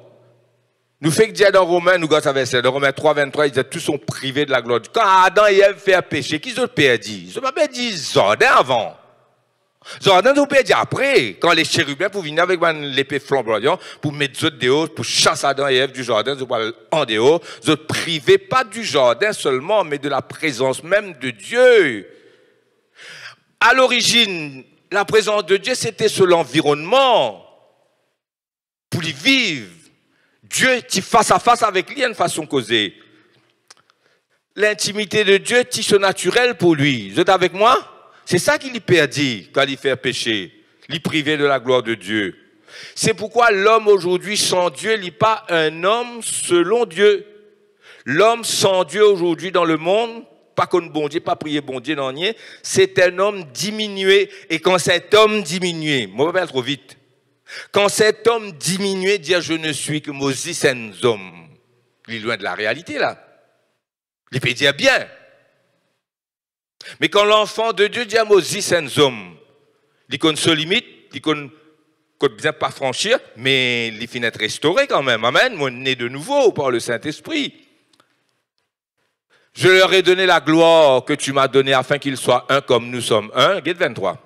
Nous fait que Dieu dans Romains, nous gardons verset, dans Romains 3, 23, il dit tous sont privés de la gloire. Quand Adam et Ève fait un péché, qui ont perdu? Ils n'ont pas dit Jordan avant. Jordan, ils ont perdu après. Quand les chérubins pour venir avec l'épée flamboyante, pour mettre les autres dehors, pour chasser Adam et Ève du jardin, ils ont en dehors. Ils ont privé pas du jardin seulement, mais de la présence même de Dieu. À l'origine, la présence de Dieu, c'était sur l'environnement. Pour y vivre. Dieu, tu face à face avec lui, une façon causée. L'intimité de Dieu, tu es naturel pour lui. Vous êtes avec moi? C'est ça qu'il y perdit quand il fait péché. Il privé de la gloire de Dieu. C'est pourquoi l'homme aujourd'hui sans Dieu n'est pas un homme selon Dieu. L'homme sans Dieu aujourd'hui dans le monde, pas qu'on bon Dieu, pas prier bon Dieu, non rien, c'est un homme diminué. Et quand cet homme diminué, moi je vais pas trop vite. Quand cet homme diminué, dire je ne suis que Moses un homme, il est loin de la réalité là. Il peut dire bien. Mais quand l'enfant de Dieu dit à Moses un homme, il connaît se limite, il connaît bien pas franchir, mais il finit être restauré quand même. Amen. Moi, né de nouveau par le Saint-Esprit. Je leur ai donné la gloire que tu m'as donnée afin qu'ils soient un comme nous sommes un. Guette 23.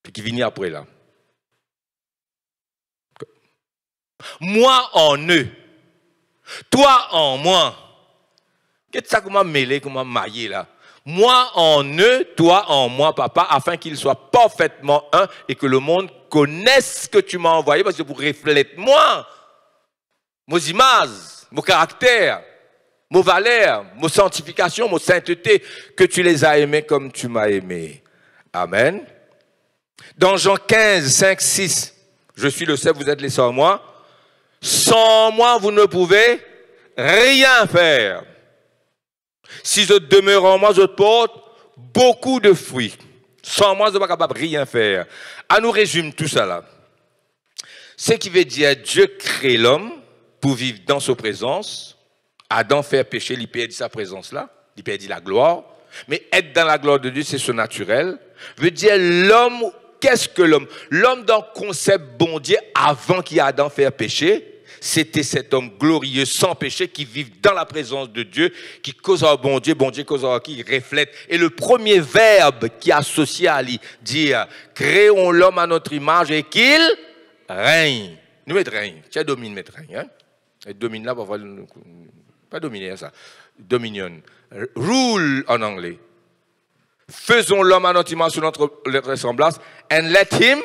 Puis qui vient après là. Moi en eux, toi en moi. Qu'est-ce que ça comment mêler, comment mailler là? Moi en eux, toi en moi, papa, afin qu'ils soient parfaitement un et que le monde connaisse que tu m'as envoyé parce que pour refléter moi, mon image, mon caractère, mon valeur, mon sanctification, mon sainteté, que tu les as aimés comme tu m'as aimé. Amen. Dans Jean 15, 5, 6, je suis le seul, vous êtes les sans moi. Sans moi, vous ne pouvez rien faire. Si je demeure en moi, je porte beaucoup de fruits. Sans moi, je ne suis pas capable de rien faire. À nous résume tout ça là. Ce qui veut dire Dieu crée l'homme pour vivre dans sa présence. Adam fait péché, il perd sa présence là, il perd la gloire. Mais être dans la gloire de Dieu, c'est ce naturel. Veut dire l'homme, qu'est-ce que l'homme? L'homme dans le concept bon Dieu, avant qu'il y ait Adam fait péché, C'était cet homme glorieux, sans péché, qui vit dans la présence de Dieu, qui cause à bon Dieu cause à qui reflète. Et le premier verbe qui est associé à lui, dire « Créons l'homme à notre image et qu'il règne ». Nous mettons règne. Tu domines, mettre règne. Hein? Et domine là, parfois, pas dominer ça. Dominion. Rule en anglais. Faisons l'homme à notre image, sur notre ressemblance, and let him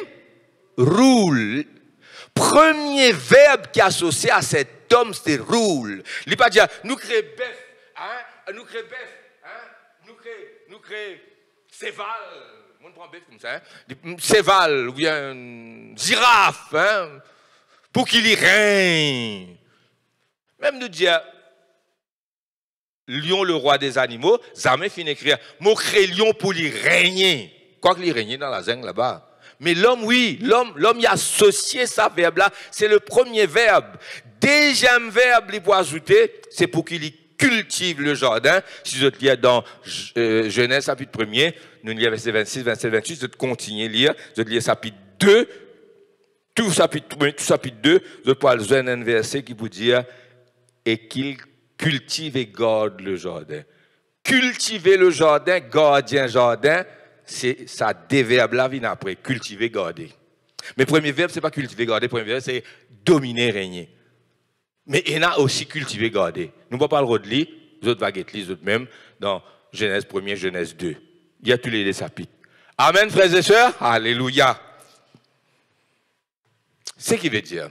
rule. Premier verbe qui est associé à cet homme, c'est rule. Il ne pas dire, nous créons bœuf, hein? Nous créons bœuf, hein? Nous créons séval. On prend bœuf comme ça, hein? Séval, ou bien girafe, hein? Pour qu'il y règne. Même nous dire, lion, le roi des animaux, jamais fin écrire, mon crée lion pour lui régner. Quoi qu'il y règne dans la zinc là-bas. Mais l'homme, oui, l'homme y a associé ça verbe-là, c'est le premier verbe. Deuxième verbe, il peut ajouter, c'est pour qu'il y cultive le jardin. Si je te lis dans Genèse chapitre 1er, nous lisons verset 26, 27, 28, je te continue à lire, je te lis chapitre 2, tout chapitre 2, je peux aller un verset qui vous dire, et qu'il cultive et garde le jardin. Cultiver le jardin, gardien jardin, c'est ça déverbe la vie après, cultiver, garder. Mais le premier verbe, ce n'est pas cultiver, garder, le premier verbe, c'est dominer, régner. Mais il y a aussi cultiver, garder. Nous ne parlons pas de lui, les autres vaguettes, les autres même, dans Genèse 1er, Genèse 2. Il y a tous les chapitres. Amen, frères et sœurs. Alléluia. Ce qui veut dire,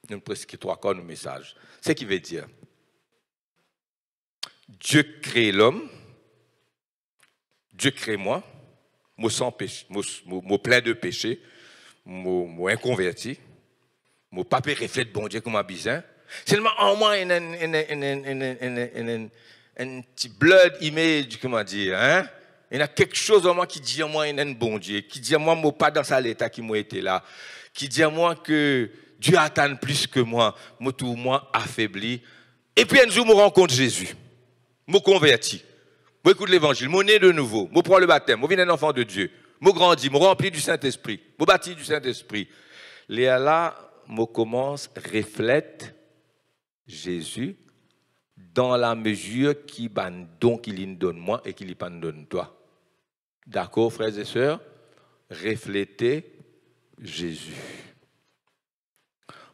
nous avons presque 3 quarts de message. Ce qui veut dire, Dieu crée l'homme, Dieu crée moi, moi sans péché, moi plein de péché, moi inconverti, moi pas reflète bon Dieu comme un bizarre. Seulement en moi un petit blood image, comment dire, hein? Il y a quelque chose en moi qui dit à moi il y a un bon Dieu, qui dit à moi moi pas dans ça l'état qui m'a été là, qui dit à moi que Dieu attend plus que moi tout moi affaibli. Et puis un jour je rencontre Jésus, je converti. Moi, écoute l'évangile, moi né de nouveau, moi prends le baptême, moi viens un enfant de Dieu, moi grandis, moi rempli du Saint-Esprit, moi bâti du Saint-Esprit. Là, moi commence, reflète Jésus dans la mesure qui ban don qu'il donne moi et qu'il pas donne toi. D'accord, frères et sœurs? Refléter Jésus.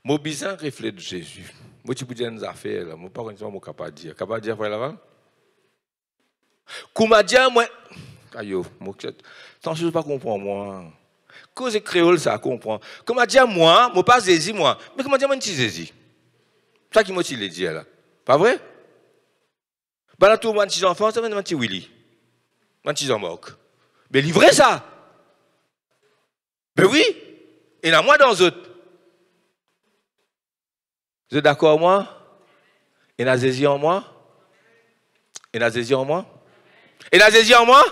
Moi, bizarre reflète Jésus. Moi, tu peux dire des affaires, là. Moi, pas capable de dire. Capable de dire, voilà, là? Comment dire, moi, ayo, moi, tant que je ne pas comprendre, moi. Cause créole, ça comprend. Comment dire, moi pas saisi, moi. Mais comment dire, moi, je suis saisi? Ça qui m'a dit, là. Pas vrai? Ben, là, tout le monde, petit enfant, ça, c'est un Willy. Un petit Jean-Marc. Mais livrez ça. Ben oui. Et là, moi, dans eux. Vous êtes d'accord, moi? Et la saisi en moi? Et la saisi en moi? Et la saisi en moi?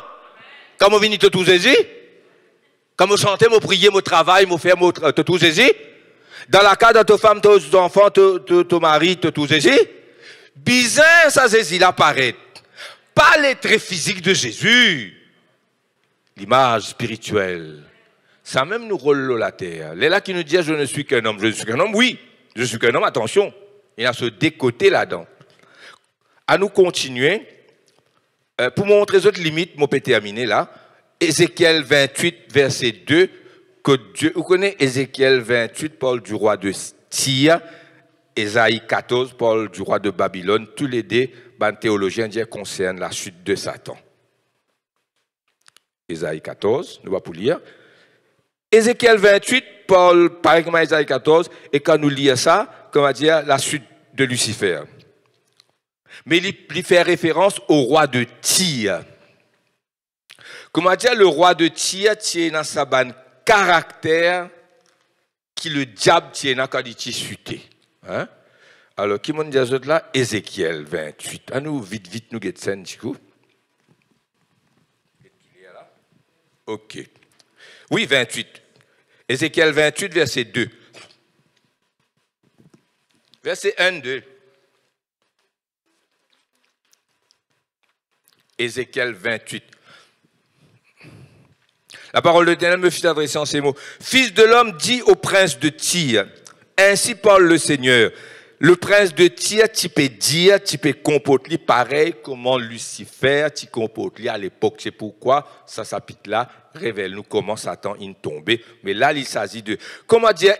Quand je viens te tout saisi? Quand je chante, je prie, je travaille, je fais, te tout saisi? Dans la cas de ta femme, tes enfants, ton mari, te tout saisi? Bizarre, ça saisi, il apparaît. Pas les traits physiques de Jésus. L'image spirituelle. Ça même nous roule la terre. Les là qui nous disent je ne suis qu'un homme. Je ne suis qu'un homme, oui. Je suis qu'un homme, attention. Il y a ce décoté là-dedans. À nous continuer. Pour montrer autres limites, je peux terminer là. Ézéchiel 28, verset 2. Que Dieu, vous connaissez Ézéchiel 28, parle du roi de Tyr. Ésaïe 14, parle du roi de Babylone. Tous les deux, les théologiens disent concernent la chute de Satan. Ésaïe 14, nous allons pour lire. Ézéchiel 28 parle pareillement Ésaïe 14, et quand nous lisons ça, comment dire, la chute de Lucifer. Mais il fait référence au roi de Tyr. Comment dire, le roi de Tyr tient dans sa bande caractère qui le diable tient dans quand il tient chuté. Hein? Alors, qui m'a dit à autres là? Ézéchiel 28. À nous, vite, nous guettons un petit coup. Ok. Oui, 28. Ézéchiel 28, verset 2. Verset 1, 2. Ézéchiel 28. La parole de l'Éternel me fit adresser en ces mots. Fils de l'homme, dit au prince de Tyr, ainsi parle le Seigneur. Le prince de Tyr, tu peux dire, tu peux comporter pareil comment Lucifer, tu comportes à l'époque. C'est pourquoi ça s'applique là. Révèle-nous comment Satan est tombé. Mais là, il s'agit de, comment dire,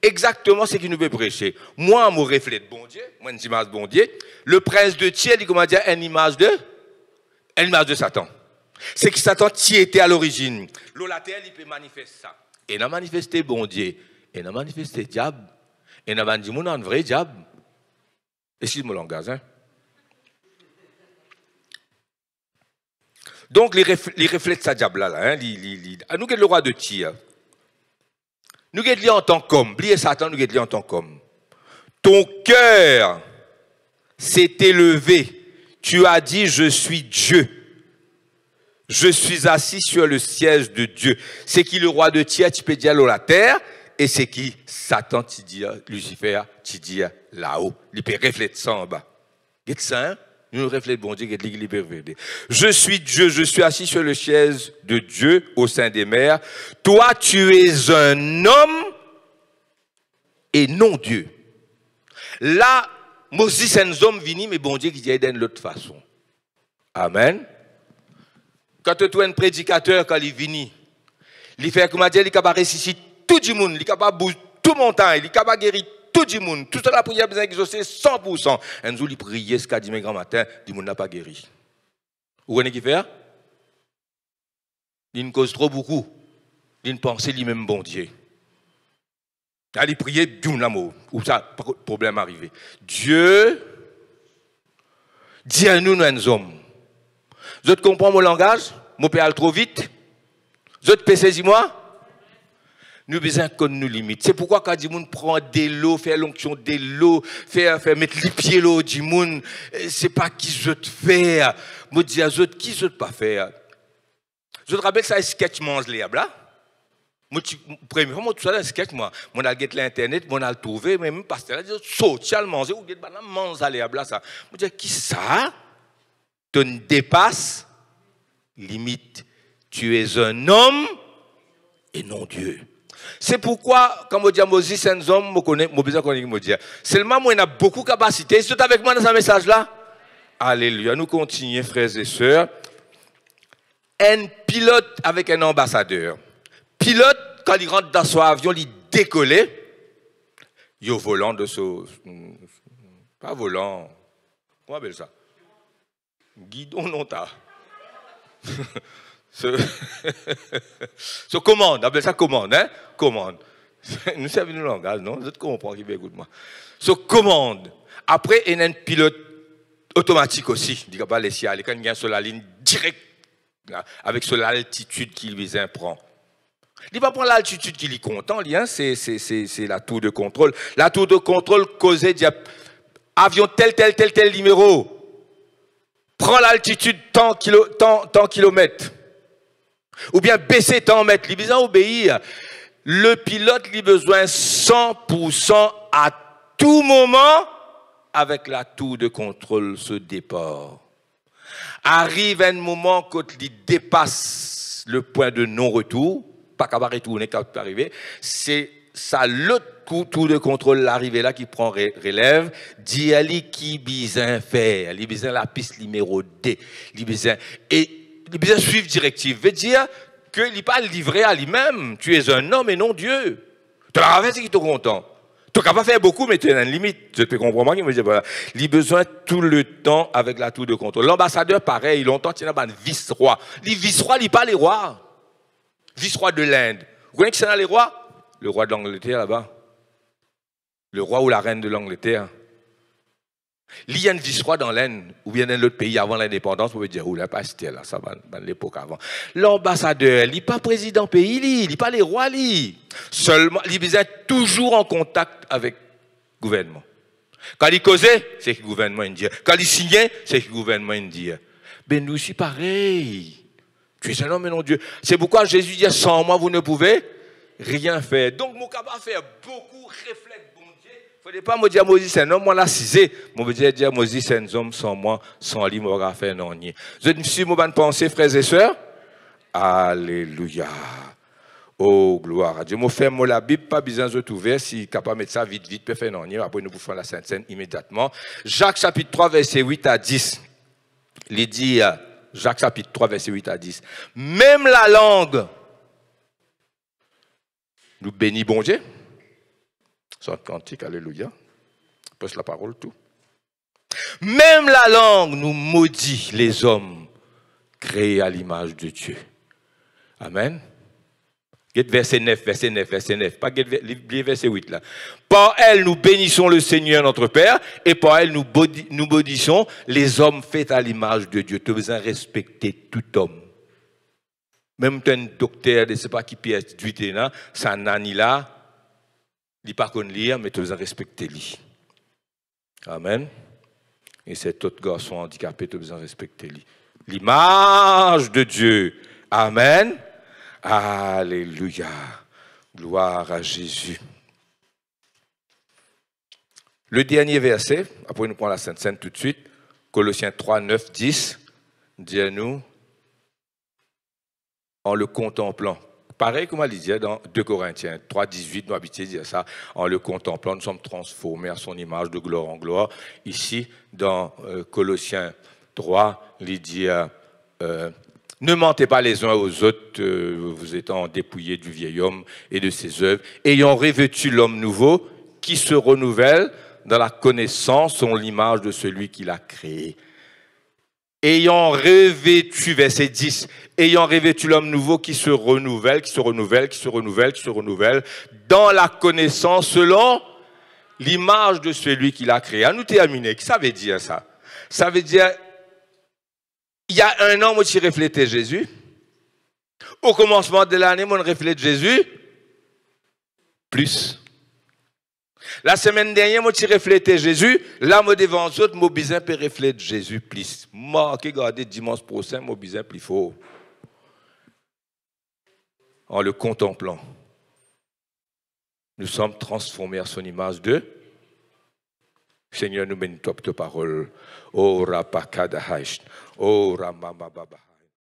exactement ce qu'il nous veut prêcher. Moi, mon reflet de bon Dieu, moi, une image de bon Dieu. Le prince de Tyr, dit comment dire, une image de Satan. C'est que Satan qui était à l'origine. La terre, il peut manifester ça. Et il a manifesté bon Dieu. Et il a manifesté diable. Et il a dit, mon un vrai diable. Excuse-moi le langage, hein. Donc, les reflètes de ce diable-là, hein, nous sommes le roi de Tyr. Nous sommes liés en tant qu'homme. Oubliez Satan, nous sommes liés en tant qu'homme. Ton cœur s'est élevé. Tu as dit, je suis Dieu. Je suis assis sur le siège de Dieu. C'est qui le roi de Tyr, tu peux dire la terre, et c'est qui Satan, tu dis Lucifer, tu dis là-haut. Il peut refléter ça en bas. Qu'est-ce ça, hein? Nous reflétons bon Dieu, qu'est-ce peut refléter. Je suis Dieu, je suis assis sur le siège de Dieu au sein des mers. Toi, tu es un homme et non Dieu. Là, Moses c'est un homme vini, mais bon Dieu qui dit d'une autre façon. Amen. Quand tu es un prédicateur, quand il vient, il fait comme dire, il est capable de ressusciter tout le monde, il est capable de bouger tout le montagne, il est capable de guérir tout le monde. Tout cela prière besoin d'exaucer 100%. Un jour, il priait ce qu'a dit grand matin, le monde n'a pas guéri. Vous voyez ce qu'il fait? Il ne cause trop beaucoup. Il ne pense lui-même bon Dieu. Il priait, boum, l'amour. Où ça, problème arrivé. Dieu, dit à nous, nous hommes. Vous comprenez mon langage? Mon père trop vite? Vous pouvez saisir-moi? Nous avons besoin qu'on nous limite. C'est pourquoi quand les gens prennent de l'eau, faire l'onction de l'eau, faire mettre les pieds l'eau du monde, c'est pas qui je te faire. Moi, je dis à eux, qui je te pas faire? Je te rappelle ça, un sketch mange les là. Moi, premièrement, tout ça, un sketch, moi, on a gagné l'internet, on a le trouvé, mais même pasteur, il a dit, saute, à le manger, ou gagné mange les là, ça. Moi, je dis, qui ça? Tu ne dépasses, limite. Tu es un homme et non Dieu. C'est pourquoi, quand je dis à Moses, c'est un homme, je connais, je besoin de dire. Seulement, moi, il a beaucoup de capacités. C'est avec moi dans ce message-là? Alléluia. Nous continuons, frères et sœurs. Un pilote avec un ambassadeur. Pilote, quand il rentre dans son avion, il décolle. Il est au volant de ce. Pas volant. Comment on appelle ça? Guidon non ta. Ce commande, appelle ça commande, hein? Commande. Nous savons le langage, non? Vous comprenez qui écoute moi. Ce commande. Après, il y a un pilote automatique aussi. Il ne dit pas laisser aller. Quand il vient sur la ligne directe, avec sur l'altitude qu'il vient prend. Il ne va pas prendre l'altitude qu'il est content, c'est la tour de contrôle. La tour de contrôle causait avion tel numéro. Prends l'altitude tant kilomètres. Ou bien baisser tant mètres. Il a besoin d'obéir. Le pilote a besoin 100% à tout moment avec la tour de contrôle ce départ. Arrive un moment quand il dépasse le point de non-retour, pas qu'à retourner, qu'à arriver, c'est ça l'autre tour de contrôle l'arrivée là qui prend relève, dit ali qui besoin faire, il besoin la piste numéro D, il besoin suivre directive, veut dire que il n'est pas livré à lui-même, tu es un homme et non Dieu. Tu l'as fait, c'est qui t'es content. Tu n'as pas fait beaucoup, mais tu as une limite. Je peux comprendre qui me dit, voilà, il a besoin tout le temps avec la tour de contrôle. L'ambassadeur, pareil, longtemps, il y a un vice-roi. Les vice-rois, il n'est pas les rois. Vice-roi de l'Inde. Vous voyez que c'est là les rois? Le roi de l'Angleterre, là-bas. Le roi ou la reine de l'Angleterre. Il y a un vice-roi dans l'Inde, ou bien dans l'autre pays avant l'indépendance, vous pouvez dire, oh là, pas c'était là, ça va dans l'époque avant. L'ambassadeur, il n'est pas président pays, il n'est pas les rois, seulement, il est toujours en contact avec le gouvernement. Quand il causait, c'est que le gouvernement dit. Quand il signait, c'est que le gouvernement dit. Ben nous, c'est pareil. Tu es un homme et non Dieu. C'est pourquoi Jésus dit, sans moi, vous ne pouvez rien faire. Donc, mon capable faire beaucoup réfléchir. Il ne faut pas me dire Moïse c'est un homme, moi l'a cisé. Je veux dire Moïse c'est un homme sans moi, sans lui, je ne faire non. Je suis mon bonne pensée, frères et sœurs. Alléluia. Oh, gloire à Dieu. Moi, ferme la Bible, pas besoin de tout ouvert. Si capable de mettre ça vite, peut faire non. Après, nous bouffons la Sainte Seine immédiatement. Jacques chapitre 3, verset 8 à 10. Il dit, Jacques chapitre 3, verset 8 à 10. Même la langue, nous bénit bon Dieu. C'est un cantique, alléluia. Pose la parole, tout. Même la langue nous maudit les hommes créés à l'image de Dieu. Amen. Verset 9, verset 9, verset 9. Pas verset 8 là. Par elle, nous bénissons le Seigneur notre Père, et par elle, nous maudissons les hommes faits à l'image de Dieu. Tu as besoin de respecter tout homme. Même un docteur, je ne sais pas qui peut être du là, ça n'a ni là, il n'est pas qu'on lire, mais tu as besoin de respecter lui. Amen. Et cet autre garçon handicapé, tu as besoin de respecter lui. L'image de Dieu. Amen. Alléluia. Gloire à Jésus. Le dernier verset, après nous prenons la Sainte Seine tout de suite, Colossiens 3, 9, 10, dit à nous, en le contemplant. Pareil comme il disait dans 2 Corinthiens 3, 18, nous habituons à dire ça, en le contemplant, nous sommes transformés à son image de gloire en gloire. Ici, dans Colossiens 3, il dit, ne mentez pas les uns aux autres, vous étant dépouillés du vieil homme et de ses œuvres, ayant revêtu l'homme nouveau qui se renouvelle dans la connaissance selon l'image de celui qui l'a créé. Ayant revêtu, verset 10, ayant revêtu l'homme nouveau qui se renouvelle, qui se renouvelle, qui se renouvelle, qui se renouvelle, dans la connaissance selon l'image de celui qui l'a créé. À nous terminer, qu'est-ce que ça veut dire ça? Ça veut dire, il y a un an, moi, je reflétais Jésus. Au commencement de l'année, moi, je reflète Jésus plus. La semaine dernière, moi, je reflétais Jésus. Là, moi, devant les autres, moi, besoin de refléter Jésus plus. Moi, qui regardez dimanche prochain, moi, besoin plus fort. En le contemplant, nous sommes transformés à son image de Seigneur, nous bénis ta parole. Oh, rapakadahash. Oh, ramamababa.